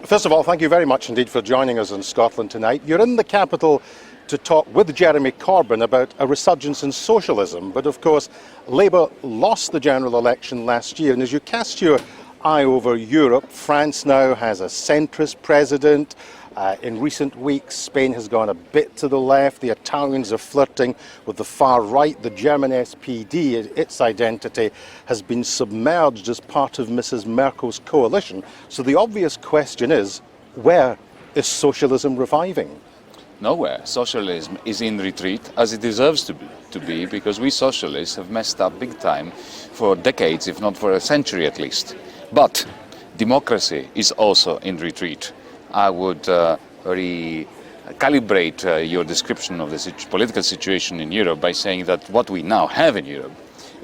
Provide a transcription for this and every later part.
First of all, thank you very much indeed for joining us in Scotland tonight. You're in the capital to talk with Jeremy Corbyn about a resurgence in socialism, but of course Labour lost the general election last year, and as you cast your eye over Europe, France now has a centrist president. In recent weeks, Spain has gone a bit to the left. The Italians are flirting with the far right. The German SPD, its identity, has been submerged as part of Mrs. Merkel's coalition. So the obvious question is, where is socialism reviving? Nowhere. Socialism is in retreat, as it deserves to be, because we socialists have messed up big time for decades, if not for a century at least. But democracy is also in retreat. I would recalibrate your description of the political situation in Europe by saying that what we now have in Europe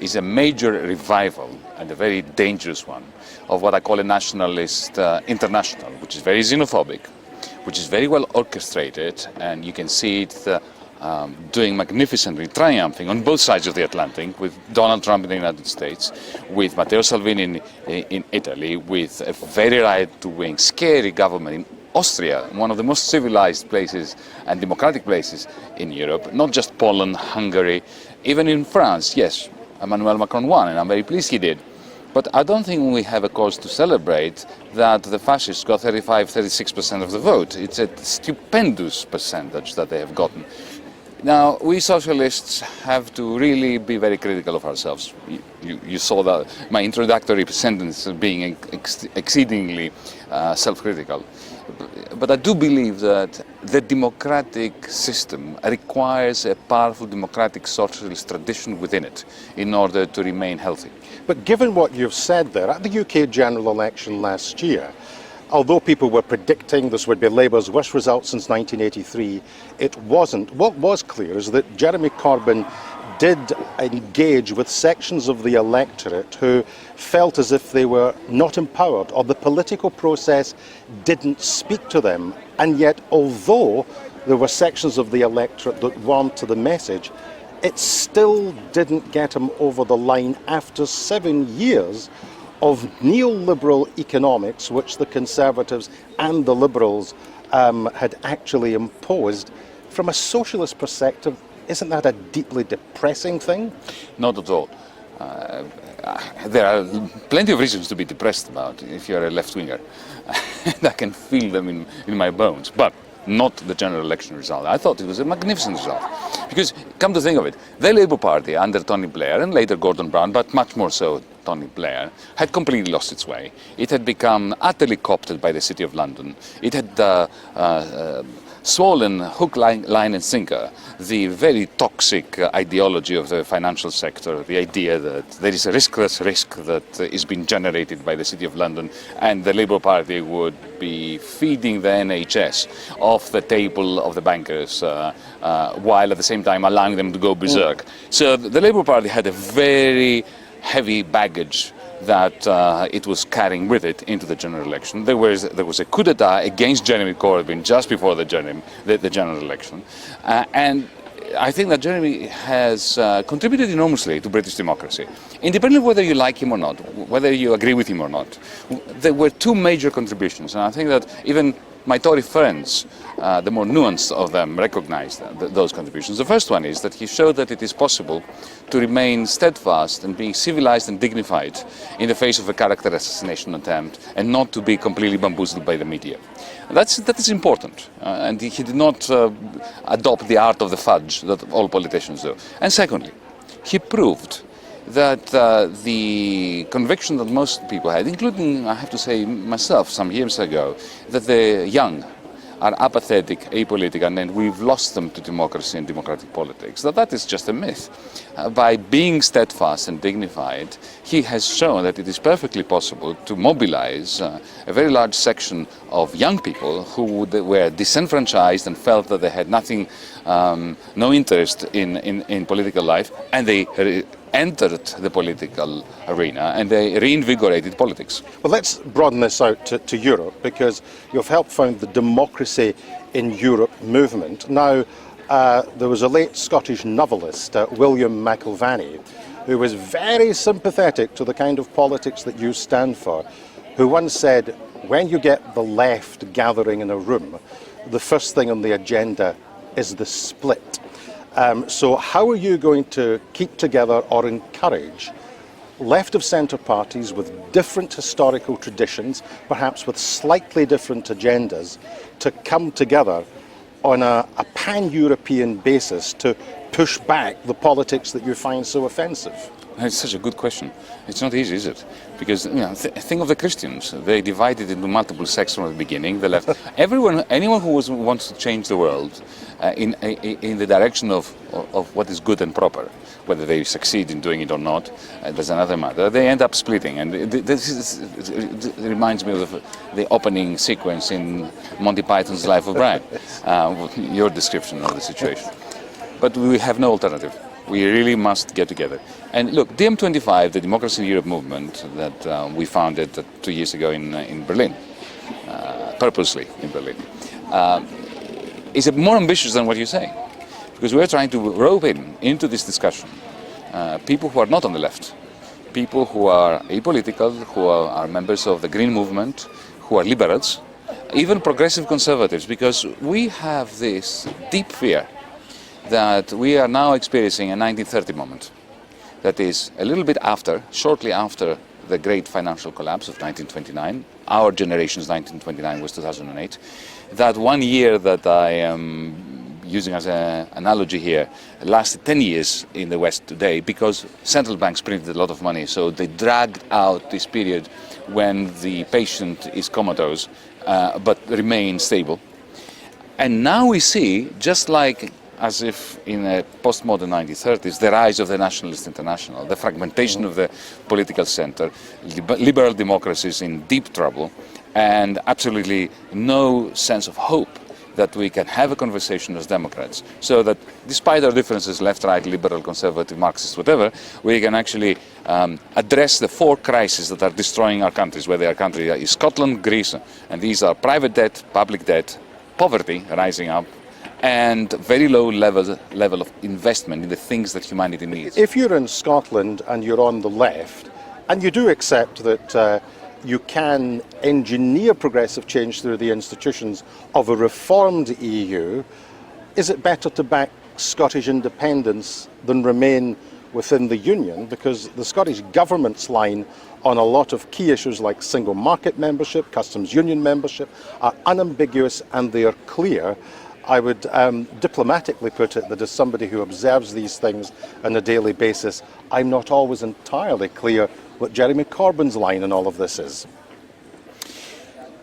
is a major revival, and a very dangerous one, of what I call a nationalist international, which is very xenophobic, which is very well orchestrated, and you can see it doing magnificently, triumphing on both sides of the Atlantic, with Donald Trump in the United States, with Matteo Salvini in Italy, with a very right-wing, scary government in Austria, one of the most civilized places and democratic places in Europe, not just Poland, Hungary, even in France. Yes, Emmanuel Macron won, and I'm very pleased he did. But I don't think we have a cause to celebrate that the fascists got 35–36% of the vote. It's a stupendous percentage that they have gotten. Now, we socialists have to really be very critical of ourselves. You saw that my introductory sentence being exceedingly self-critical. But I do believe that the democratic system requires a powerful democratic socialist tradition within it in order to remain healthy. But given what you've said there, at the UK general election last year, although people were predicting this would be Labour's worst result since 1983, it wasn't. What was clear is that Jeremy Corbyn did engage with sections of the electorate who felt as if they were not empowered, or the political process didn't speak to them. And yet, although there were sections of the electorate that warmed to the message, it still didn't get him over the line after 7 years of neoliberal economics, which the Conservatives and the Liberals had actually imposed. From a socialist perspective, isn't that a deeply depressing thing? Not at all. There are plenty of reasons to be depressed about if you're a left-winger. I can feel them in my bones. But not the general election result. I thought it was a magnificent result. Because, come to think of it, the Labour Party under Tony Blair, and later Gordon Brown, but much more so Tony Blair, had completely lost its way. It had become utterly co-opted by the City of London. It had swollen hook, line and sinker the very toxic ideology of the financial sector, the idea that there is a riskless risk that is being generated by the City of London, and the Labour Party would be feeding the NHS off the table of the bankers while at the same time allowing them to go berserk. So the Labour Party had a very heavy baggage that it was carrying with it into the general election. There was a coup d'etat against Jeremy Corbyn just before the general election, and I think that Jeremy has contributed enormously to British democracy, independently of whether you like him or not, whether you agree with him or not. There were two major contributions, and I think that even my Tory friends, the more nuanced of them, recognise those contributions. The first one is that he showed that it is possible to remain steadfast and be civilised and dignified in the face of a character assassination attempt, and not to be completely bamboozled by the media. That is important, and he did not adopt the art of the fudge that all politicians do. And secondly, he proved that the conviction that most people had, including, I have to say, myself some years ago, that the young are apathetic, apolitical, and we've lost them to democracy and democratic politics, that is just a myth. By being steadfast and dignified, he has shown that it is perfectly possible to mobilize a very large section of young people who were disenfranchised and felt that they had nothing, no interest in political life, and they entered the political arena and they reinvigorated politics. Well, let's broaden this out to Europe, because you've helped found the Democracy in Europe movement. Now, there was a late Scottish novelist, William McIlvanney, who was very sympathetic to the kind of politics that you stand for, who once said, when you get the left gathering in a room, the first thing on the agenda is the split. So how are you going to keep together or encourage left of centre parties with different historical traditions, perhaps with slightly different agendas, to come together on a pan-European basis to push back the politics that you find so offensive? It's such a good question. It's not easy, is it? Because think of the Christians. They divided into multiple sects from the beginning. The left, anyone who wants to change the world in the direction of what is good and proper, whether they succeed in doing it or not, that's another matter. They end up splitting, and it reminds me of the opening sequence in Monty Python's Life of Brian. Your description of the situation. But we have no alternative. We really must get together. And look, DiEM25, the Democracy in Europe movement that we founded 2 years ago in Berlin, purposely in Berlin, is more ambitious than what you're saying. Because we're trying to rope into this discussion people who are not on the left, people who are apolitical, who are members of the Green movement, who are liberals, even progressive conservatives, because we have this deep fear that we are now experiencing a 1930 moment. That is a little bit after, shortly after the great financial collapse of 1929. Our generation's 1929 was 2008. That 1 year that I am using as an analogy here lasted 10 years in the West today because central banks printed a lot of money, so they dragged out this period when the patient is comatose but remains stable. And now we see, just like as if in a postmodern 1930s, the rise of the Nationalist International, the fragmentation of the political center, liberal democracies in deep trouble, and absolutely no sense of hope that we can have a conversation as Democrats, so that despite our differences, left, right, liberal, conservative, Marxist, whatever, we can actually address the four crises that are destroying our countries, whether our country is Scotland, Greece, and these are private debt, public debt, poverty rising up, and very low level of investment in the things that humanity needs. If you're in Scotland and you're on the left, and you do accept that you can engineer progressive change through the institutions of a reformed EU, is it better to back Scottish independence than remain within the Union? Because the Scottish Government's line on a lot of key issues like single market membership, customs union membership, are unambiguous and they are clear. I would diplomatically put it that as somebody who observes these things on a daily basis, I'm not always entirely clear what Jeremy Corbyn's line in all of this is.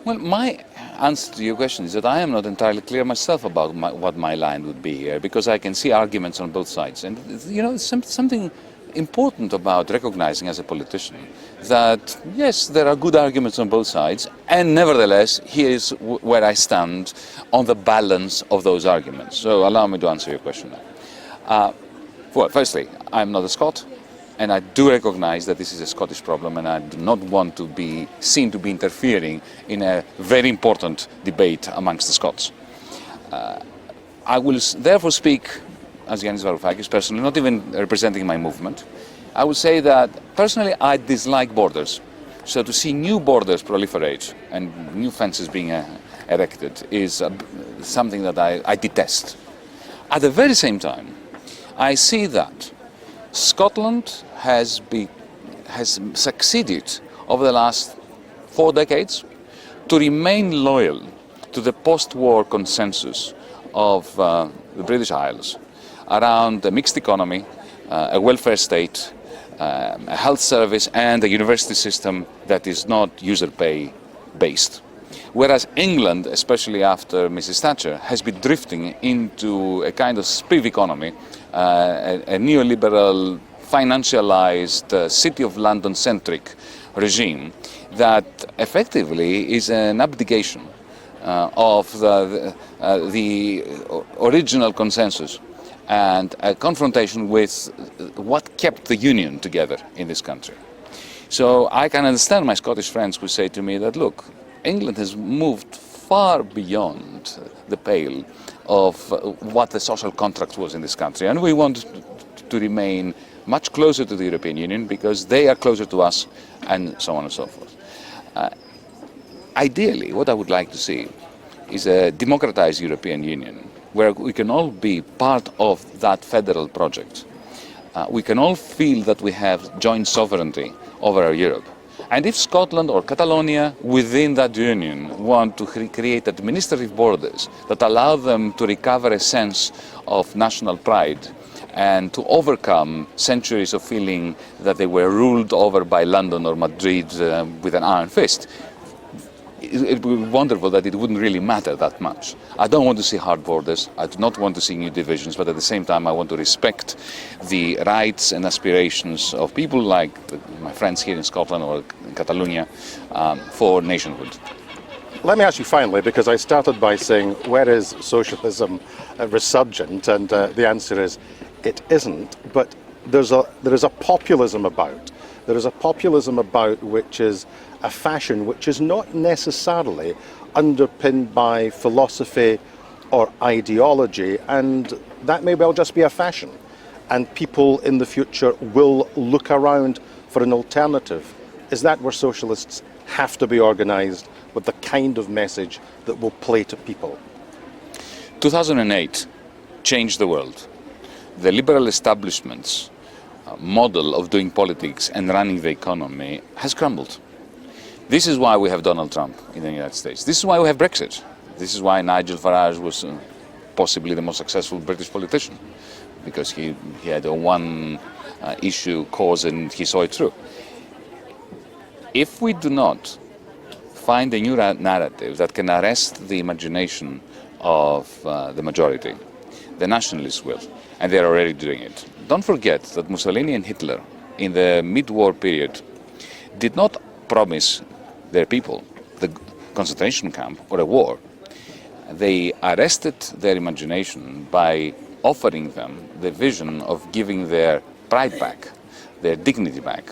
Well, my answer to your question is that I am not entirely clear myself about what my line would be here, because I can see arguments on both sides. And, you know, something important about recognizing as a politician that, yes, there are good arguments on both sides, and nevertheless, here is where I stand on the balance of those arguments. So allow me to answer your question now. Well, firstly, I'm not a Scot, and I do recognize that this is a Scottish problem, and I do not want to be seen to be interfering in a very important debate amongst the Scots. I will therefore speak as Yanis Varoufakis personally, not even representing my movement. I would say that personally I dislike borders. So to see new borders proliferate and new fences being erected is something that I detest. At the very same time, I see that Scotland has succeeded over the last 4 decades to remain loyal to the post-war consensus of the British Isles around a mixed economy, a welfare state, a health service, and a university system that is not user-pay based. Whereas England, especially after Mrs. Thatcher, has been drifting into a kind of spiv economy, a neoliberal, financialized, City of London-centric regime that effectively is an abdication of the original consensus and a confrontation with what kept the Union together in this country. So I can understand my Scottish friends who say to me that, look, England has moved far beyond the pale of what the social contract was in this country, and we want to remain much closer to the European Union because they are closer to us, and so on and so forth. Ideally, what I would like to see is a democratized European Union where we can all be part of that federal project. We can all feel that we have joint sovereignty over our Europe. And if Scotland or Catalonia within that union want to create administrative borders that allow them to recover a sense of national pride and to overcome centuries of feeling that they were ruled over by London or Madrid with an iron fist, it would be wonderful that it wouldn't really matter that much. I don't want to see hard borders. I do not want to see new divisions, but at the same time I want to respect the rights and aspirations of people like my friends here in Scotland or in Catalonia for nationhood. Let me ask you finally, because I started by saying, where is socialism resurgent? And the answer is, it isn't. But there is a populism about. There is a populism about which is a fashion which is not necessarily underpinned by philosophy or ideology, and that may well just be a fashion. And people in the future will look around for an alternative. Is that where socialists have to be organised, with the kind of message that will play to people? 2008 changed the world. The liberal establishment's model of doing politics and running the economy has crumbled. This is why we have Donald Trump in the United States. This is why we have Brexit. This is why Nigel Farage was possibly the most successful British politician, because he had a one issue cause and he saw it through. If we do not find a new narrative that can arrest the imagination of the majority, the nationalists will, and they're already doing it. Don't forget that Mussolini and Hitler in the mid-war period did not promise their people the concentration camp or a war. They arrested their imagination by offering them the vision of giving their pride back, their dignity back.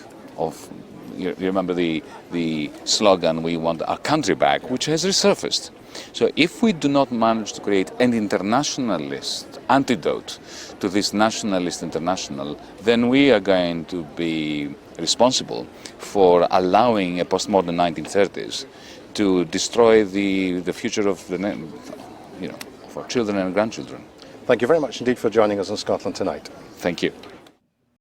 You remember the slogan, "We want our country back," which has resurfaced. So if we do not manage to create an internationalist antidote to this nationalist international, then we are going to be responsible for allowing a postmodern 1930s to destroy the future of for children and grandchildren. Thank you very much indeed for joining us in Scotland tonight. Thank you.